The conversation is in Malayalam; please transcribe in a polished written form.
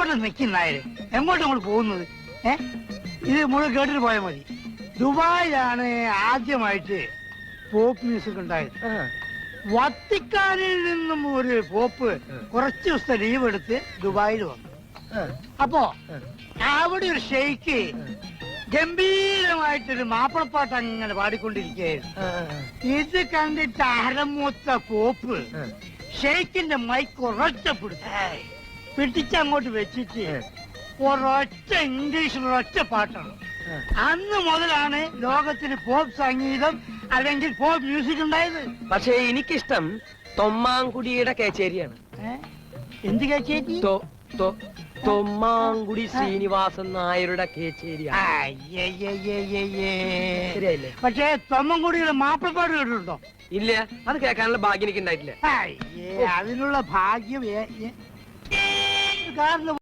എവിടെ നിൽക്കുന്നായത് എങ്ങോട്ടും അങ്ങോട്ട് പോകുന്നത്? ഇത് മുഴുവൻ കേട്ടിട്ട് പോയാൽ മതി. ദുബായിലാണ് ആദ്യമായിട്ട് പോപ്പ് മ്യൂസിക് ഉണ്ടായത്. വത്തിക്കാനിൽ നിന്നും ഒരു പോപ്പ് കുറച്ച് ദിവസത്തെ ലീവ് എടുത്ത് ദുബായിൽ വന്നു. അപ്പോ അവിടെ ഒരു ഷെയ്ക്ക് ഗംഭീരമായിട്ടൊരു മാപ്പിളപ്പാട്ട് അങ്ങനെ പാടിക്കൊണ്ടിരിക്കുകയായിരുന്നു. ഇത് കണ്ടിട്ട് അഹരമൂത്ത പോപ്പ് ഷെയ്ക്കിന്റെ മൈക്ക് ഒരൊറ്റ പിടിച്ചങ്ങോട്ട് വെച്ചിട്ട് ഒരൊറ്റ ഇംഗ്ലീഷിൽ ഒരൊറ്റ പാട്ടാണ്. അന്ന് മുതലാണ് ലോകത്തിന് പോപ്പ് സംഗീതം അല്ലെങ്കിൽ പോപ്പ് മ്യൂസിക് ഉണ്ടായത്. പക്ഷേ എനിക്കിഷ്ടം തൊമ്മാങ്കുടിയുടെ കേച്ചേരിയാണ്. എന്ത് കേച്ചേരി? തൊമ്മാങ്കുടി ശ്രീനിവാസൻ നായരുടെ കേച്ചേരിയാണ്. ശരിയായില്ലേ? പക്ഷേ തൊമ്മൻകുടിയുടെ മാപ്പിളപ്പാട് കേട്ടിട്ടുണ്ടോ? ഇല്ല, അത് കേൾക്കാനുള്ള ഭാഗ്യം എനിക്ക് ഉണ്ടായിട്ടില്ല. അതിനുള്ള ഭാഗ്യം കാരണം